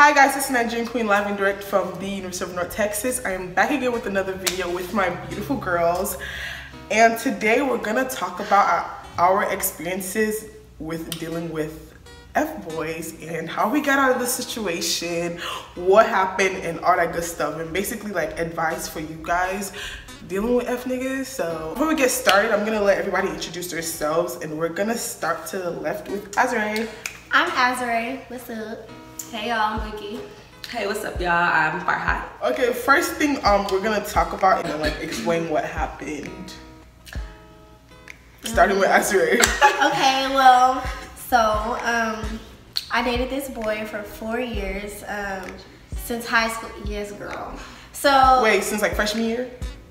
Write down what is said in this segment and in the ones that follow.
Hi guys, it's Nigerian Queen live and direct from the University of North Texas. I am back again with another video with my beautiful girls. And today we're gonna talk about our experiences with dealing with F-boys and how we got out of the situation, what happened, and all that good stuff. And basically like advice for you guys dealing with F niggas. So before we get started, I'm gonna let everybody introduce themselves, and we're gonna start to the left with Azrae. I'm Azrae. What's up? Hey y'all, I'm Vicky. Hey, what's up y'all? I'm Farhat. Okay, first thing we're gonna talk about and then like explain what happened. Starting with Azrae. Okay, well, so I dated this boy for 4 years since high school. Yes, girl. So wait, since like freshman year?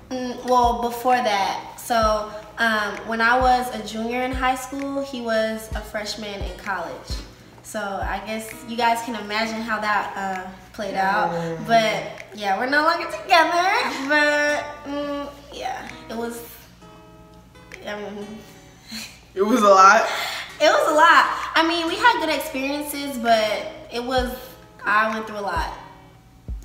Well, before that. So when I was a junior in high school, he was a freshman in college. So I guess you guys can imagine how that played out. But yeah, we're no longer together. But yeah, it was. It was a lot. It was a lot. I mean, we had good experiences, but I went through a lot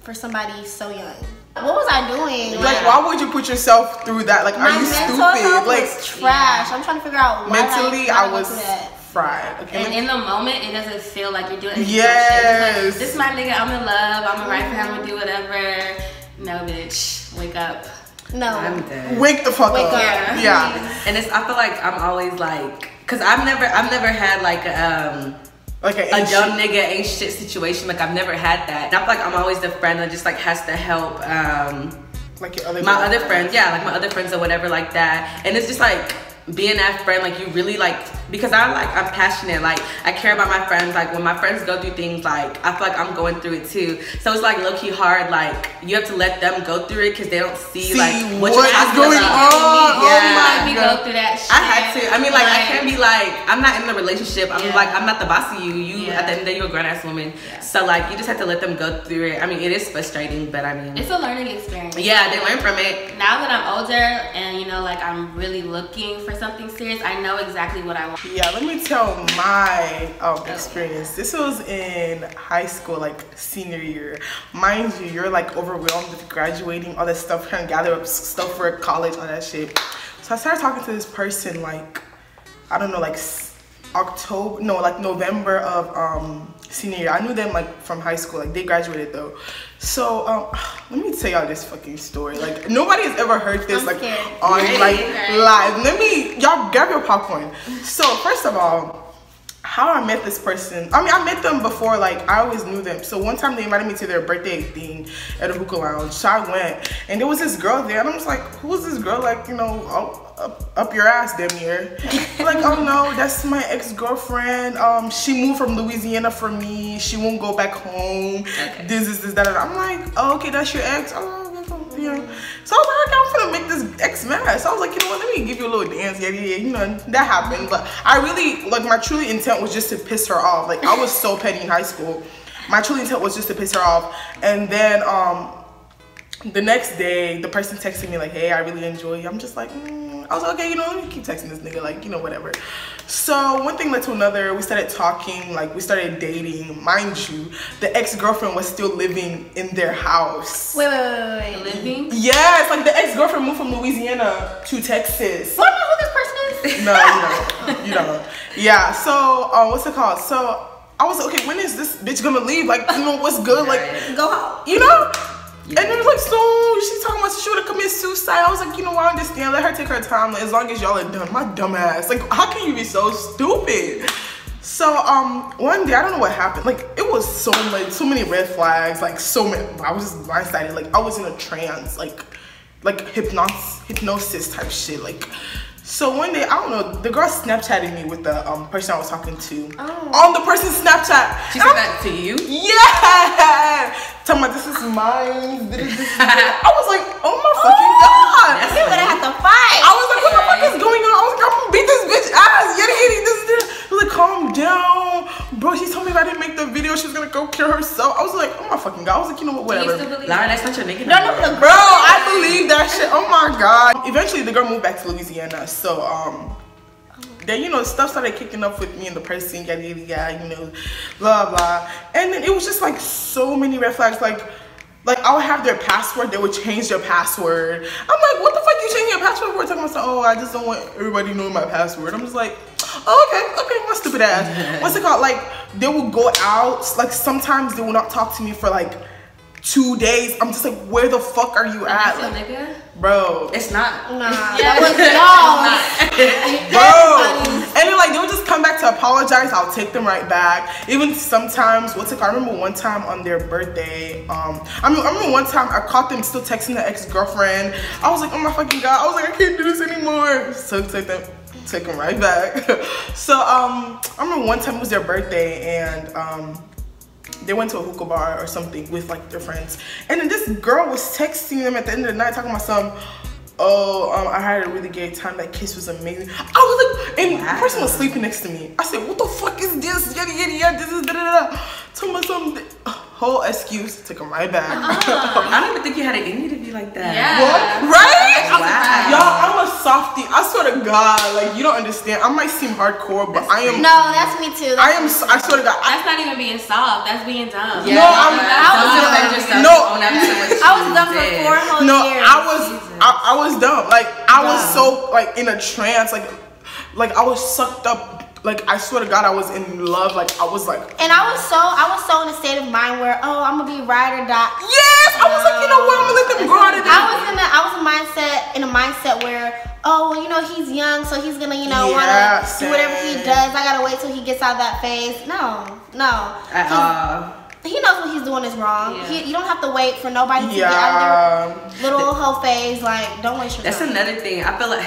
for somebody so young. What was I doing? Like, why would you put yourself through that? Like, are you stupid? My mental health like, was trash. I'm trying to figure out why. Mentally, I was fried. Okay. And in the moment, it doesn't feel like you're doing anything. Yes. Like, this is my nigga. I'm in love. I'm a right for him. I'm gonna do whatever. No, bitch. Wake up. No. I'm dead. Wake the fuck up. Yeah. And I feel like I'm always like, cause I've never had like a dumb nigga ain't shit situation. Like I've never had that. And I feel like I'm always the friend that just like has to help like your other my other friends, yeah, like my other friends or whatever like that. And it's just like being that friend, like you really like, because I'm passionate, like I care about my friends. Like when my friends go through things, like I feel like I'm going through it too. So it's like low-key hard, like you have to let them go through it because they don't see like what you're going on. Yeah, we go through that shit. I had to. I mean, like I can't be like, I'm not in the relationship. I'm like, I'm not the boss of you. You at the end of the day, you're a grown ass woman. Yeah. So like, you just have to let them go through it. I mean, it is frustrating, but I mean, it's a learning experience. Yeah, they learn from it. Now that I'm older and you know, like I'm really looking for something serious, I know exactly what I want. Yeah, let me tell my experience. This was in high school, like senior year. Mind you, you're like overwhelmed with graduating, all that stuff, trying to gather up stuff for college, all that shit. So I started talking to this person like, I don't know, like November of senior year. I knew them like from high school, like they graduated though. So let me tell y'all this fucking story. Like nobody has ever heard this like on like live. Y'all grab your popcorn. So first of all, how I met this person, I mean I met them before, like I always knew them. So one time they invited me to their birthday thing at a hookah lounge. So I went and there was this girl there and I was like, who is this girl? Like, you know, up your ass damn near. Like, oh no, that's my ex-girlfriend. She moved from Louisiana for me. She won't go back home. Okay. This, that. I'm like, oh, okay, that's your ex. Oh, yeah. So I was like, okay, I'm gonna make this ex mad. So I was like, you know what, let me give you a little dance. Yeah, you know, that happened. But I really, like, my truly intent was just to piss her off. Like, I was so petty in high school. My truly intent was just to piss her off. And then the next day, the person texted me like, hey, I really enjoy you. I'm just like, I was like, okay, you know, let me keep texting this nigga, like, you know, whatever. So one thing led to another. We started talking, like we started dating. Mind you, the ex-girlfriend was still living in their house. Wait. Living? Yes, like the ex-girlfriend moved from Louisiana to Texas. What about who this person is? No, you don't. Yeah, so what's it called? So I was like, okay, when is this bitch gonna leave? Like, you know, what's good? Like, go home. You know? Yeah. And it was like, so she's talking about she would have committed suicide. I was like, you know, I understand. Let her take her time. Like, as long as y'all are done. My dumb ass. Like, how can you be so stupid? So one day, I don't know what happened. Like, it was so many red flags. Like, so many. I was just blindsided. Like, I was in a trance. Like hypnosis type shit. Like. So one day, I don't know, the girl Snapchatted me with the person I was talking to. On the person's Snapchat. She said that to you? Yeah! Talking about this is mine. I was like, oh my fucking god. We're gonna have to fight. I was like, what the fuck is going on? I was like, I'm gonna beat this bitch ass. Yeti, this. I was like, calm down. Bro, she told me if I didn't make the video, she was gonna go kill herself. I was like, oh my fucking god. I was like, you know what, whatever. Lara, that's not your nigga. No, bro, I believe that shit. Oh my god. Eventually, the girl moved back to Louisiana. So, Then, you know, stuff started kicking up with me and the person, yada, yada, yada, you know, blah, blah. And then it was just like so many red flags. Like I would have their password, they would change their password. I'm like, what the fuck you changing your password for? Talking about, oh, I just don't want everybody knowing my password. I'm just like, oh, okay, my stupid ass. What's it called? Like, they will go out, like sometimes they will not talk to me for like 2 days. I'm just like, where the fuck are you at? Like, nigga? Bro. It's not. Nah, that was y'all. Bro. And then like, they would just come back to apologize. I'll take them right back. Even sometimes, I remember one time on their birthday, I remember one time I caught them still texting their ex-girlfriend. I was like, oh my fucking God. I was like, I can't do this anymore. So take them right back. So I remember one time it was their birthday and they went to a hookah bar or something with like their friends, and then this girl was texting them at the end of the night talking about some, I had a really gay time, that kiss was amazing. I was like, and the person was sleeping next to me. I said, what the fuck is this? Yada yada yada, this is da da da. Talking about some whole excuse, took them right back. I don't even think you had it in you to be like that. Yeah. What? Right? Wow. Y'all, I'm a softie. I swear to God, like, you don't understand. I might seem hardcore, but I am. No, that's me too. I swear to God. That's not even being soft. That's being dumb. Yeah, No, I was dumb for 4 whole years. I was dumb. Like, I was so like in a trance. Like I was sucked up. Like, I swear to God, I was in love. Like, I was like, and I was so in a state of mind where, I'm gonna be ride or die. yes, I was like, you know what, I'm gonna let them go out of there. I was in a mindset where, well, you know, he's young, so he's gonna, you know, wanna do whatever he does. I gotta wait till he gets out of that phase. No. He knows what he's doing is wrong. Yeah. You don't have to wait for nobody to get out of their little hoe phase. Like, don't waste your time. That's another thing. I feel like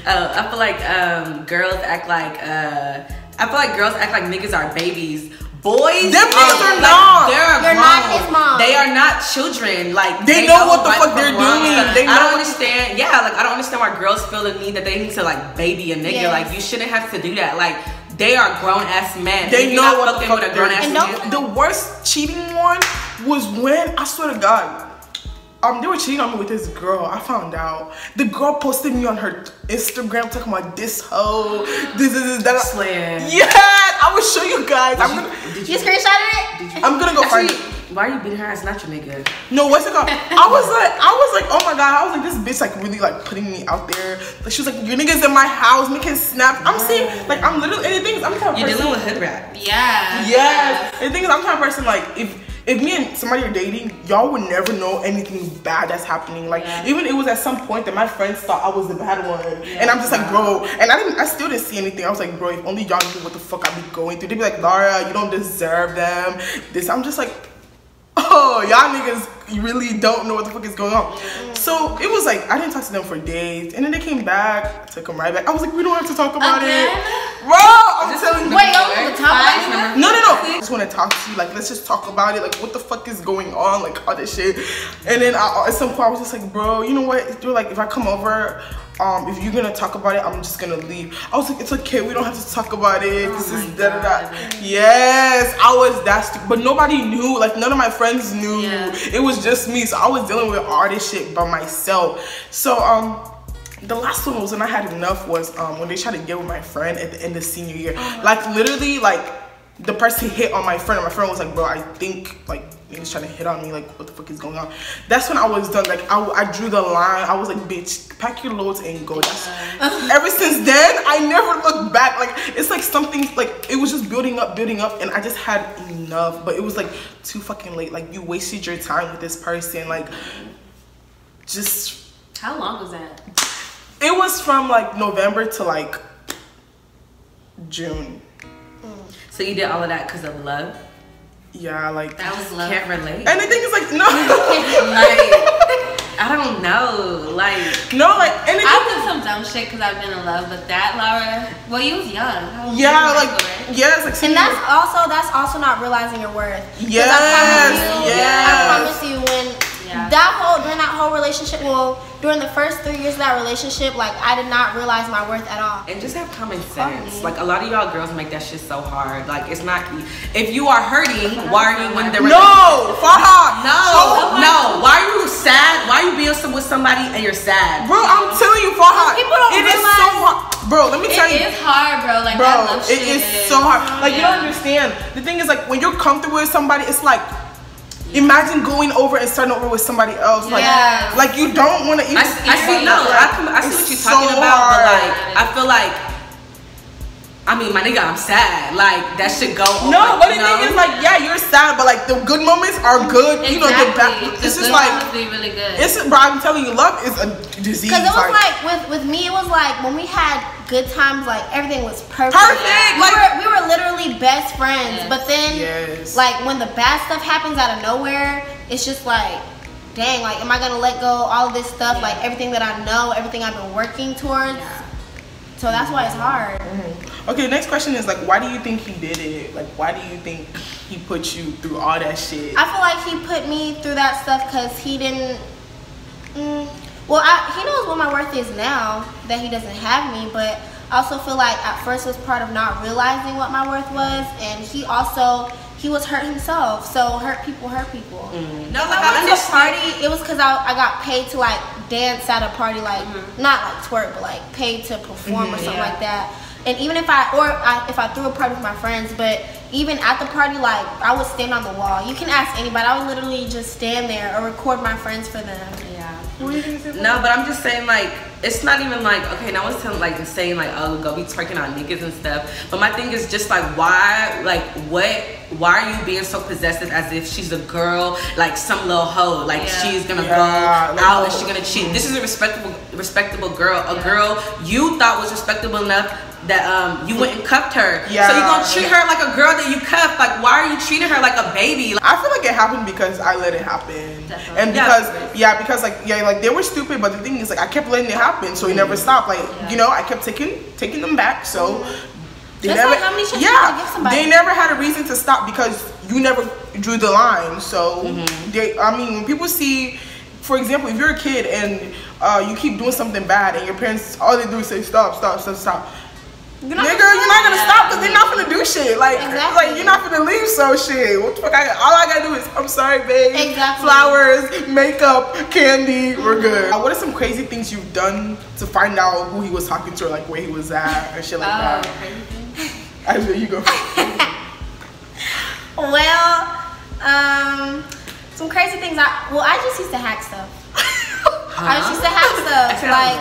I feel like girls act like niggas are babies. Boys, them niggas are not. You're not his mom. They are not children. Like, they know what the fuck they're doing. I don't understand. Yeah, like, I don't understand why girls feel the need that they need to like baby a nigga. Yes. Like, you shouldn't have to do that. Like, they are grown ass men. They know what the fuck with a grown ass man. The worst cheating one was when, I swear to God, they were cheating on me with this girl. I found out. The girl posted me on her Instagram talking about this hoe, this that. Swear. Yeah, I will show you guys. You screenshotted it? I'm gonna go find it. Why are you beating her ass? Not your nigga. No, what's it called? I was like, oh my God. I was like, this bitch like really like putting me out there. Like, she was like, your niggas in my house making snaps. I'm saying, like, I'm literally, and the thing is, I'm the type of person. You're dealing with hood rap. Yeah. Yes. And the thing is, I'm the type of person, like, if me and somebody are dating, y'all would never know anything bad that's happening. Like, even it was at some point that my friends thought I was the bad one. And I'm just like, bro, and I still didn't see anything. I was like, bro, if only y'all knew what the fuck I be going through. They'd be like, Lara, you don't deserve them. I'm just like, oh, y'all niggas really don't know what the fuck is going on. So it was like, I didn't talk to them for days. And then they came back, took them right back. I was like, we don't have to talk about it. Bro, I'm telling you. Wait, on the top? No. I just want to talk to you. Like, let's just talk about it. Like, what the fuck is going on? Like, all this shit. And then at some point, I was just like, bro, you know what? They're like, if I come over, if you're gonna talk about it, I'm just gonna leave. I was like, it's okay, we don't have to talk about it. This is da da da. Yes, I was that stupid, but nobody knew. Like, none of my friends knew. It was just me, so I was dealing with all this shit by myself. So the last one was when I had enough was when they tried to get with my friend at the end of senior year. Like, literally, like, the person hit on my friend, and my friend was like, bro, I think like niggas trying to hit on me, like, what the fuck is going on? That's when I was done. Like, I drew the line. I was like, bitch, pack your loads and go. Ever since then, I never looked back. Like, it's like something, like, it was just building up, and I just had enough. But it was like too fucking late. Like, you wasted your time with this person. Like, just. How long was that? It was from like November to like June. So you did all of that because of love? Yeah, like, that was love. Can't relate. And the thing is, like, no. Like, I don't know. Like, no, like, and I've done some dumb shit because I've been in love, but that, Laura, well, you was young. Yeah, like, yes, like, and that's also not realizing your worth. Yes, I promise you, when during that whole relationship, during the first 3 years of that relationship, like, I did not realize my worth at all. And just have common sense. Like, a lot of y'all girls make that shit so hard. Like, it's not. If you are hurting, why are you in the No, Farha. No. Why are you sad? Why are you being with somebody and you're sad? Bro, I'm telling you, for hard. People don't It is so hard. Bro, let me tell you. It is hard, bro. Like, bro, that love it shit is so hard. Like, you don't understand. The thing is, like, when you're comfortable with somebody, it's like, imagine going over and starting over with somebody else. Like, like you don't want to even. I see. No, I see what you're talking about, but like, I feel like. I mean, my nigga, I'm sad. Like, that should go over. No, but the thing is, like, yeah, you're sad, but like the good moments are good. Exactly. You know, the bad. It's just like really good. It's, bro, I'm telling you, love is a disease. Because it was like with me, it was like when we had good times, like everything was perfect. Perfect. We were literally best friends. But then, like when the bad stuff happens out of nowhere, it's just like, dang, like am I gonna let go all of this stuff, like everything that I know, everything I've been working towards. So that's why it's hard. Okay, next question is like, why do you think he did it? Like, why do you think he put you through all that shit? I feel like he put me through that stuff because he didn't. Well, he knows what my worth is now that he doesn't have me, but I also feel like at first it was part of not realizing what my worth was, and he was hurt himself. So hurt people. No, like I went to a party. It was because I got paid to like dance at a party, like not like twerk, but like paid to perform or something like that. And even if I threw a party with my friends, but even at the party, like I would stand on the wall. You can ask anybody. I would literally just stand there or record my friends for them. No, but I'm just saying, like, it's not even like, okay, no one's telling, like, saying, like, oh, go be twerking on niggas and stuff. But my thing is just, like, why are you being so possessive as if she's a girl, like, some little hoe, like, she's gonna go out and she's gonna cheat. This is a respectable girl, a girl you thought was respectable enough that you went and cuffed her. So you gonna treat her like a girl that you cuffed. Like, why are you treating her like a baby? I feel like it happened because I let it happen. Definitely. And because like they were stupid, but the thing is, like, I kept letting it happen, so it never stopped. Like, you know, I kept taking them back, so they never, like how many shits you gotta give somebody. They never had a reason to stop because you never drew the line. So I mean, when people see, for example, if you're a kid and you keep doing something bad and your parents, all they do is say stop. You're not gonna stop because they're not gonna do shit. Like, like you're not gonna leave. So shit. What the fuck? All I gotta do is, I'm sorry, babe. Flowers, makeup, candy. We're good. What are some crazy things you've done to find out who he was talking to, or like where he was at, and shit like that? Actually, you go. Well, some crazy things. I just used to hack stuff. I just used to hack stuff. Like,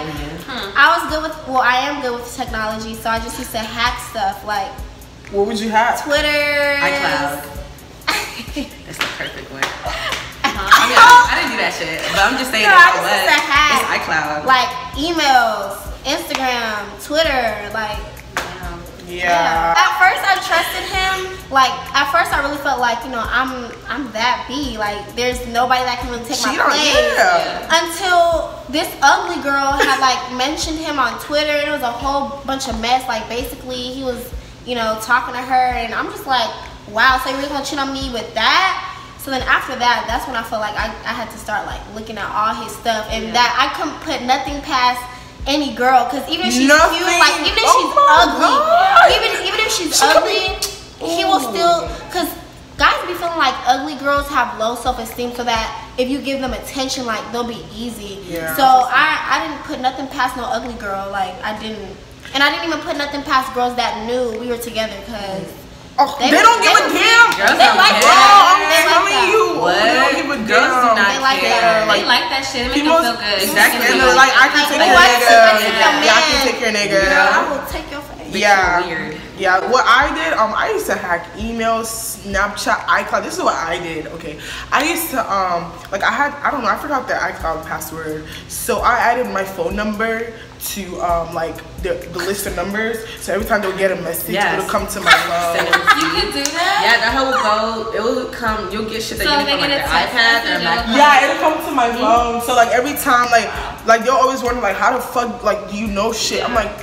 I am good with technology, so I just used to hack stuff. Like, what would you hack? Twitter. Icloud. That's the perfect one. I mean, I didn't do that shit, but I'm just saying it's Icloud. Like emails, Instagram, Twitter, like. Yeah. At first I trusted him. Like at first I really felt like, you know, I'm that B. Like there's nobody that can really take my place. Until this ugly girl had like mentioned him on Twitter, and it was a whole bunch of mess. Like basically he was, you know, talking to her, and I'm just like, wow, so you really gonna cheat on me with that? So then after that, that's when I felt like I had to start like looking at all his stuff, and that I couldn't put nothing past any girl, because even if she's cute, like even if she's ugly, even if she's ugly, he will still, because guys be feeling like ugly girls have low self-esteem, so that if you give them attention, like they'll be easy. So I didn't put nothing past no ugly girl. Like I didn't even put nothing past girls that knew we were together, because they don't give a damn. They like that. I'm telling you. What? They don't give a damn. They like that. They like that shit. It makes them feel good. Exactly. And they're like, I can take your nigga. Yeah, I can take your nigga. I will take your face. Yeah. Yeah, what I did, I used to hack emails, Snapchat, Icloud. This is what I did. Okay, I used to like I forgot the Icloud password, so I added my phone number to like the list of numbers. So every time they'll get a message, it'll come to my phone. You can do that? Yeah, that will go. It will come. You'll get shit that you get from like the iPad or MacBook. Yeah, it'll come to my phone. So like every time, like they'll always wonder like, how the fuck, like, do you know shit? I'm like,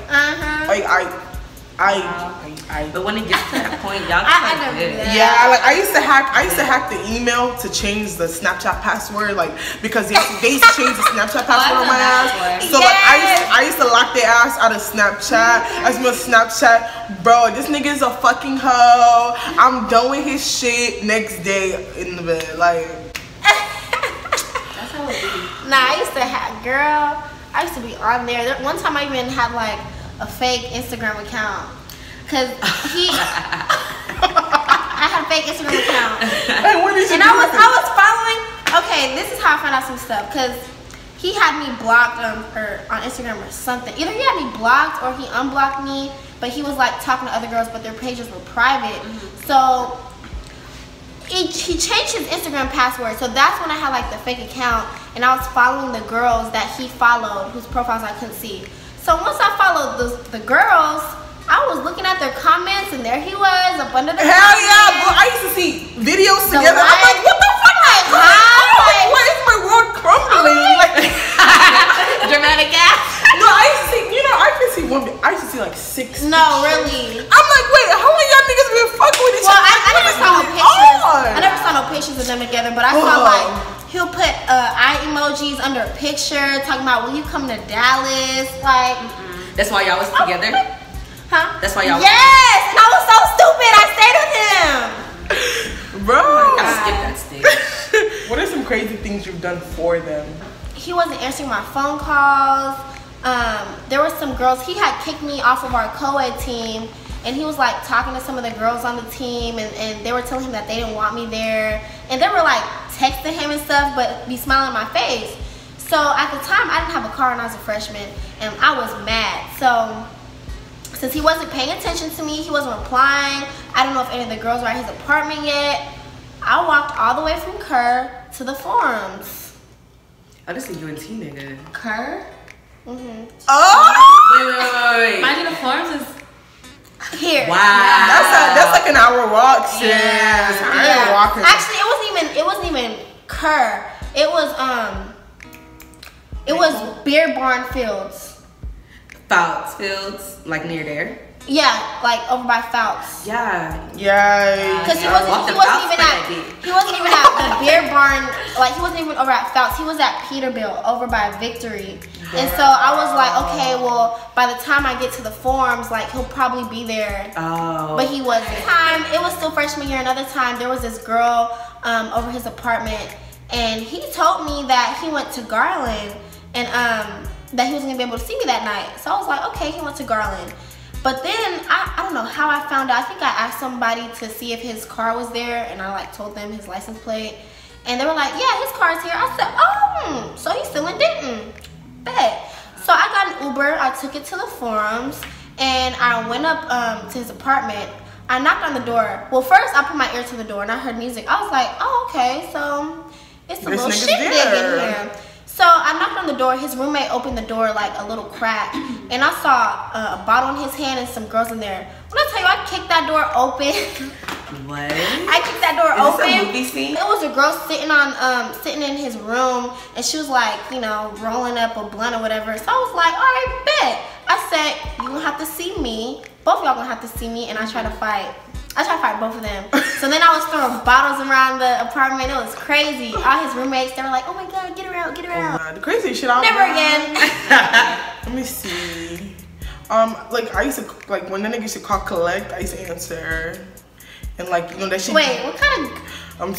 But when it gets to that point, y'all can like this. Yeah, like I used to hack the email to change the Snapchat password, like because they used to change the Snapchat password on my ass. So like I used to lock their ass out of Snapchat. I smell Snapchat, bro. This nigga is a fucking hoe. I'm done with his shit. Next day in the bed, like. That's how it be. Nah, I used to have, girl, I used to be on there. One time I even had like a fake Instagram account. Cause I had a fake Instagram account. And I was following, okay, this is how I found out some stuff. Cause he had me blocked on Instagram or something. Either he had me blocked or he unblocked me, but he was like talking to other girls, but their pages were private. So he changed his Instagram password. So that's when I had like the fake account, and I was following the girls that he followed, whose profiles I couldn't see. So once I followed the girls, I was looking at their comments, and there he was up under the Hell comments. yeah, bro. I used to see videos together. I'm like, what the fuck? Why is my world crumbling? Dramatic ass. No, I used to see, I used to see like 6. No, really. I'm like, wait, how many y'all niggas been fucking with each other? Well, I never saw no pictures. I never saw no pictures of them together, but I saw like he'll put eye emojis under a picture talking about, will you come to Dallas? Like, That's why y'all was together? huh? That's why y'all Yes, and I was so stupid. I stayed with him. Bro. I gotta skip that stage. What are some crazy things you've done for them? He wasn't answering my phone calls. There were some girls, he had kicked me off of our co-ed team, and he was like talking to some of the girls on the team, and they were telling him that they didn't want me there, and they were like texting him and stuff, but be smiling in my face. So at the time, I didn't have a car and I was a freshman, and I was mad. So since he wasn't paying attention to me, he wasn't replying, I don't know if any of the girls were at his apartment yet, I walked all the way from Kerr to the forums. Oh, this is a UNT nigga. Kerr? Mm-hmm. Oh! Wait. Mind you, the forums is Here. Wow. That's like an hour walk, sis. Yeah. I ain't walking. Actually, it wasn't even Kerr. It was Beer Barn Fields. Fouts Fields, like near there. Yeah, like over by Fouts. Yeah. Yeah. Because he walked wasn't the even at the Beer Barn. Like, he wasn't even over at Fouts. He was at Peterbilt over by Victory. And so I was like, okay, well, by the time I get to the forums, like, he'll probably be there. Oh. But he wasn't. It was still freshman year. Another time, there was this girl over his apartment, and he told me that he went to Garland, and that he wasn't gonna be able to see me that night. So I was like, okay, he went to Garland. But then I don't know how I found out. I think I asked somebody to see if his car was there, and I like told them his license plate, and they were like, yeah, his car's here. I said, oh, so he's still in Denton. Bet. So I got an Uber. I took it to the forums, and I went up to his apartment. I knocked on the door. Well, first I put my ear to the door, and I heard music. I was like, oh, okay, so it's a little shit dig in here. So I knocked on the door. His roommate opened the door like a little crack, and I saw a bottle in his hand and some girls in there. When I tell you, I kicked that door open. What? I kicked that door open. This a movie scene? It was a girl sitting in his room, and she was like, rolling up a blunt or whatever. So I was like, all right, bet. I said, you gonna have to see me. Both of y'all gonna have to see me, and I tried to fight. I tried to fight both of them. So then I was throwing bottles around the apartment. It was crazy. All his roommates, they were like, oh my God, get around, get around. The crazy shit I Never again. Let me see. Like I used to, like when the nigga used to call collect, I used to answer. And like, that shit. Wait, what kind of? Oh my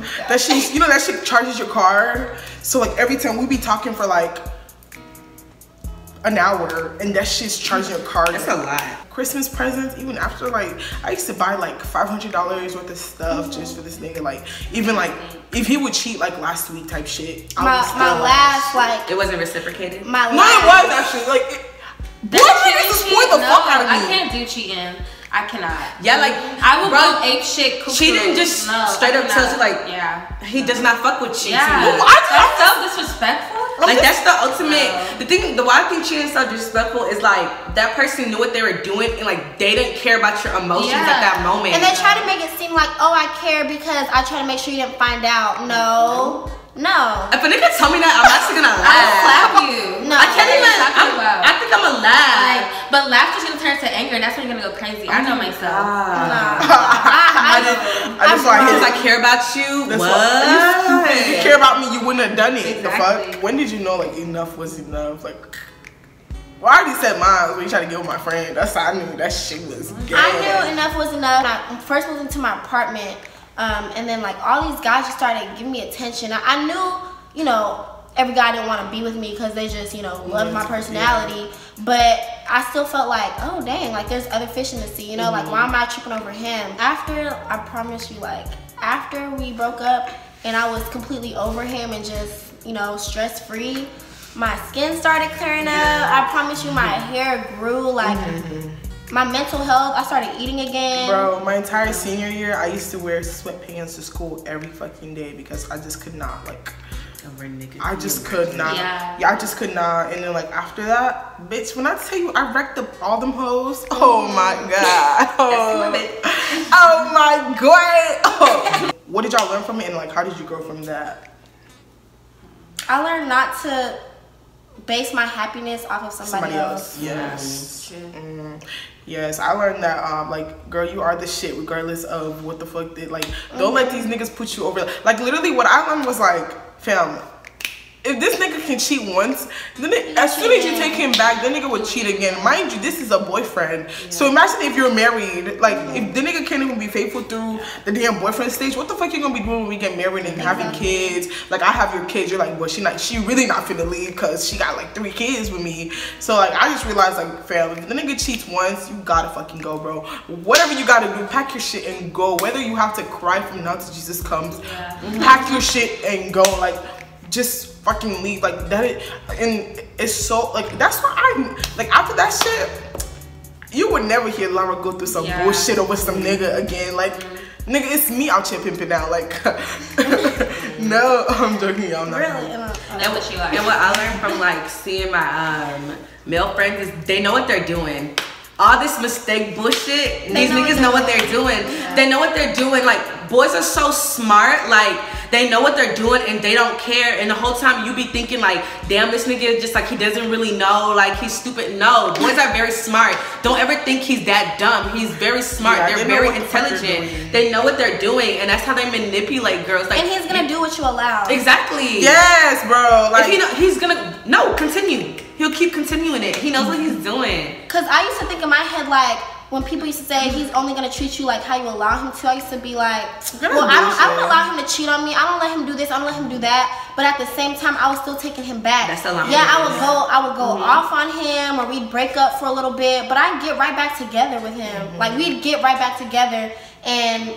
God. That shit, that shit charges your car. So like every time we be talking for like an hour, and that shit's charging your car. That's a lot. Christmas presents, even after like I used to buy like $500 worth of stuff just for this nigga. Like even like if he would cheat like last week type shit. My last like. It wasn't reciprocated. No, it was actually like. Boy, niggas spoil the fuck out of me. I can't do cheating. I cannot. Yeah, like I will go ape shit. She didn't just straight up tell you like, he does not fuck with cheating. Yeah, that's so disrespectful. Like that's the ultimate. The why I think cheating is so disrespectful is like that person knew what they were doing, and like they didn't care about your emotions at that moment. And they try to make it seem like, oh, I care because I try to make sure you didn't find out. No. If a nigga tell me that, I'm actually gonna laugh. I'll slap you. No, I can't even. I think I'm gonna laugh. But laughter's gonna turn to anger, and that's when you're gonna go crazy. I know myself. I just like because I care about you. What? If you care about me, you wouldn't have done it. Exactly. The fuck? When did you know like enough was enough? Like, well, I already said mine when you tried to get with my friend. That's how I knew that shit was gay. I knew enough was enough. When I first moved into my apartment, and then like all these guys just started giving me attention. I knew, every guy didn't want to be with me because they just, you know, loved my personality. But I still felt like, oh dang, like there's other fish in the sea, you know, like why am I tripping over him? After, I promise you, like after we broke up and I was completely over him and just, you know, stress free, my skin started clearing up. I promise you, my hair grew, like my mental health, I started eating again. Bro, my entire senior year, I used to wear sweatpants to school every fucking day because I just could not, like, I just could not. Yeah, I just could not. And then like after that, bitch, when I tell you I wrecked up all them hoes, oh my god. Oh my god. Oh. What did y'all learn from it, and like how did you grow from that? I learned not to base my happiness off of somebody else. Yes. Yes, I learned that like, girl, you are the shit regardless of what the fuck they like. Don't let these niggas put you over. Like literally what I learned was like, fam, if this nigga can cheat once, then as soon as you take him back, the nigga would cheat again. Mind you, this is a boyfriend. So imagine if you're married, like if the nigga can't even be faithful through the damn boyfriend stage, what the fuck you gonna be doing when we get married and having kids? Like I have your kids, you're like, well, she really not finna leave because she got like 3 kids with me. So like I just realized like, fam, if the nigga cheats once, you gotta fucking go, bro. Whatever you gotta do, pack your shit and go. Whether you have to cry from now till Jesus comes, pack your shit and go. Like just fucking leave. Like that and it's so like that's why I like after that shit you would never hear Lara go through some bullshit over some nigga again. Like nigga, it's me out here pimping out. Like no, I'm joking, y'all. Not really. And what I learned from like seeing my male friends is they know what they're doing. All this mistake bullshit, these niggas know what they're doing. They know what they're doing. Like boys are so smart. Like they know what they're doing and they don't care. And the whole time you be thinking like, damn, this nigga is just like, he doesn't really know, like he's stupid. No, boys are very smart. Don't ever think he's that dumb. He's very smart. They're very intelligent. They know what they're doing, and that's how they manipulate girls. Like, and he's gonna do what you allow. Exactly. Yes, bro. Like if he's gonna continue. He'll keep continuing it. He knows what he's doing. Cause I used to think in my head like, when people used to say he's only gonna treat you like how you allow him to, I used to be like, well, I don't allow him to cheat on me. I don't let him do this. I don't let him do that. But at the same time, I was still taking him back. That's a lot. Yeah, I would go off on him, or we'd break up for a little bit, but I'd get right back together with him. Like we'd get right back together, and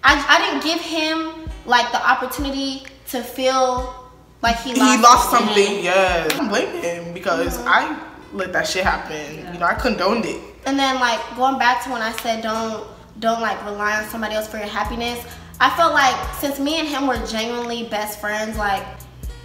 I didn't give him like the opportunity to feel like he lost something. Yeah, I don't blame him because I let that shit happen. You know, I condoned it. And then like going back to when I said don't like rely on somebody else for your happiness, I felt like since me and him were genuinely best friends, like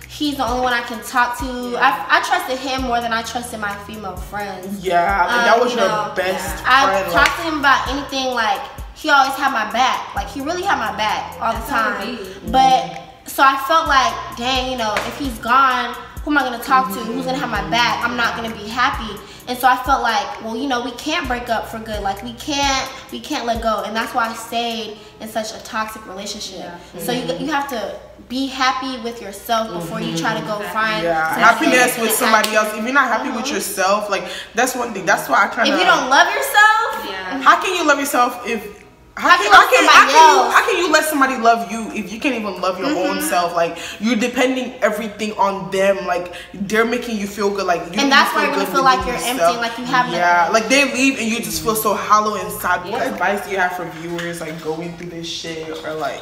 he's the only one I can talk to. I trusted him more than I trusted my female friends. Yeah, I think that was your best friend. I talked to him about anything. Like he always had my back. Like he really had my back all the time. But so I felt like, dang, you know, if he's gone, who am I gonna talk to? Who's gonna have my back? I'm not gonna be happy. And so I felt like, well, you know, we can't break up for good. Like we can't let go. And that's why I stayed in such a toxic relationship. So you have to be happy with yourself before you try to go find happiness with somebody else. If you're not happy with yourself, like that's one thing. That's why I kind of. If you don't love yourself, how can you love yourself if? How can you let somebody love you if you can't even love your own self? Like you're depending everything on them. Like they're making you feel good. Like you and that's why you're gonna feel like you're empty, like you have nothing. Like they leave and you just feel so hollow inside. What advice do you have for viewers like going through this shit, or like,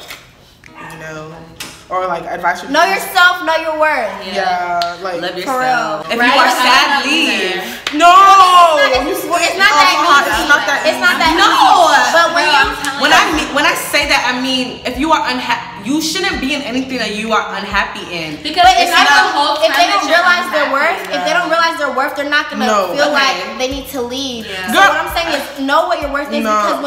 you know, or like advice for know yourself, know your worth. Yeah, like love yourself. If you are sad, leave. No, it's not that easy. It's not that easy. But when I say that, I mean if you are unhappy, you shouldn't be in anything that you are unhappy in. Because if they don't realize their worth, they're not gonna feel like they need to leave. So what I'm saying is know what your worth is, because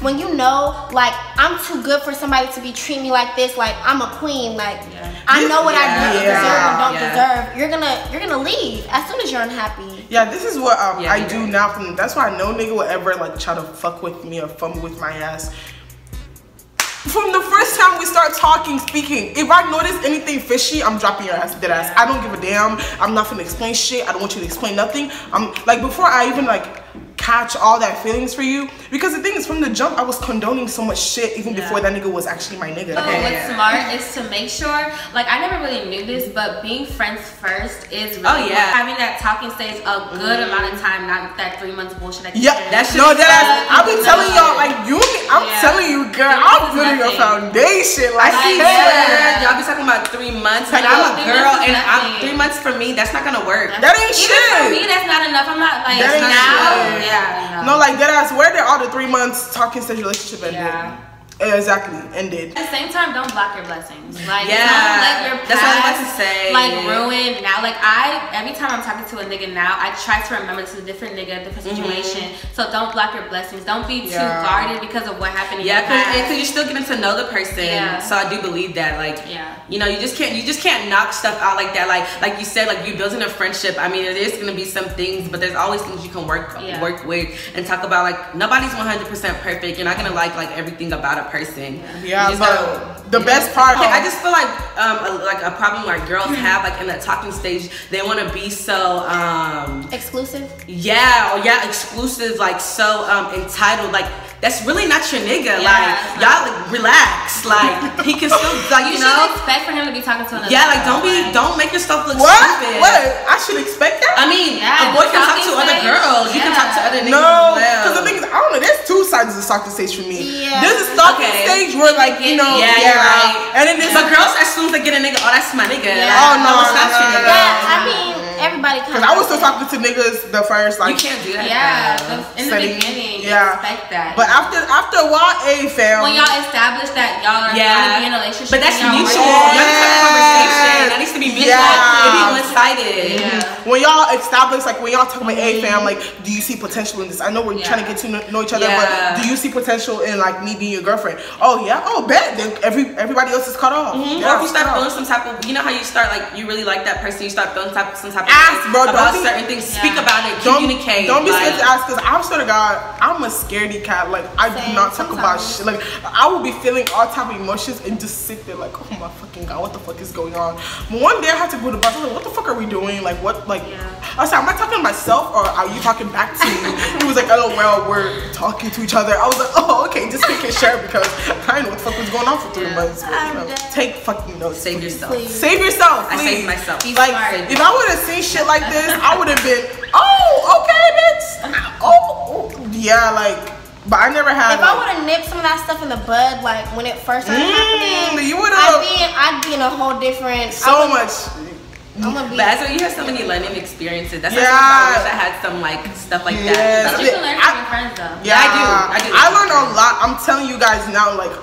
when you know, like I'm too good for somebody to be treating me like this, like I'm a queen, like I know what I deserve and don't deserve. You're gonna leave as soon as you're unhappy. Yeah, this is what I do now. That's why no nigga will ever like try to fuck with me or fumble with my ass. From the first time we start talking, speaking, if I notice anything fishy, I'm dropping your ass, dead ass. I don't give a damn. I'm not gonna explain shit. I don't want you to explain nothing. I'm like, before I even like catch all that feelings for you, because the thing is, from the jump I was condoning so much shit even before that nigga was actually my nigga. What's smart is to make sure, like, I never really knew this, but being friends first is really having that talking stage a good amount of time, not that 3 months bullshit. That's I'll be telling y'all, like, I'm telling you, girl, I'm building a foundation. Like, y'all be talking about 3 months, and I'm a girl, and 3 months for me, that's not gonna work. That ain't shit. Even for me, that's not enough. I'm not like now. No, like deadass, where did all the 3 months talking stage relationship ended? Exactly, ended. At the same time, don't block your blessings. Like, don't let your past, that's what I was about to say. Like, ruin now. Like, every time I'm talking to a nigga now, I try to remember this is a different nigga, different situation. So don't block your blessings. Don't be too guarded because of what happened in your past. Because you're still getting to know the person. So I do believe that, like, you know, you just can't knock stuff out like that. Like you said, like, you building a friendship. I mean, there's gonna be some things, but there's always things you can work with and talk about. Like, nobody's 100% perfect. You're not gonna like everything about a person. But the best part, I just feel like a problem like girls have, like, in the talking stage, they want to be so exclusive. Exclusive, like, so entitled. Like, that's really not your nigga. Like, y'all, like, relax. Like, he can still, like, you know, should expect for him to be talking to another. Like, don't make yourself look stupid. What? I should expect that? I mean, a boy can talk to other girls. You can talk to other niggas as well. Because the thing is, I don't know, there's two sides of the stalking stage for me. There's a stalking stage where, like, you know, you're right. And then there's but girls, as soon as they get a nigga, oh, that's my nigga. Oh, no, it's not your nigga. I mean, everybody comes. Because I was still talking to niggas the first, like, you can't do that. In the beginning, you expect that. But after a while, fam, when y'all establish that y'all are going to be in a relationship, but that's mutual. Y'all have a conversation. That needs to be mutual. It be one-sided. When y'all establish, like, when y'all talk about fam, like, do you see potential in this? I know we're trying to get to know each other, but do you see potential in, like, me being your girlfriend? Oh yeah, bet. Then everybody else is cut off. Or if you start feeling some type of, you know how you start, like, you really like that person, you start feeling some type of about certain things. Speak about it. Communicate. Don't be scared to ask, because I'm sort of God, I'm a scaredy cat. Like, I do not talk about shit. Like, I will be feeling all type of emotions and just sit there like, oh my fucking God, what the fuck is going on? But one day I had to go to the bus. I was like, what the fuck are we doing? Like, what? Like, I was like, am I talking to myself or are you talking back to me? He was like, oh well, we're talking to each other. I was like, oh okay, just making sure, because I didn't know what the fuck was going on for 3 months. But, you know, take fucking notes. Save yourself. Please. Save yourself. Please. I saved myself. Like, if I would have seen shit like this, I would have been, oh okay, bitch. Oh yeah, like. But I never had. If I would have nipped some of that stuff in the bud, like when it first started happening, you would have. I'd be in a whole different. So much. But as well, you have so many learning experiences. That's why I wish I had some, like, stuff like that. But you can learn from your friends though. Yeah, I do. I learned a lot. I'm telling you guys now, like,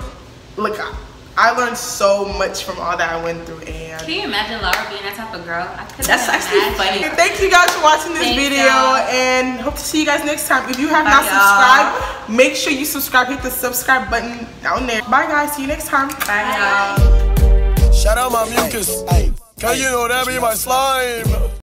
I learned so much from all that I went through. And can you imagine Laura being that type of girl? That's actually funny. Thank you guys for watching this video, and hope to see you guys next time. If you have not subscribed, make sure you subscribe. Hit the subscribe button down there. Bye guys. See you next time. Bye y'all. Shout out my mucus. Hey, can you know that be my slime?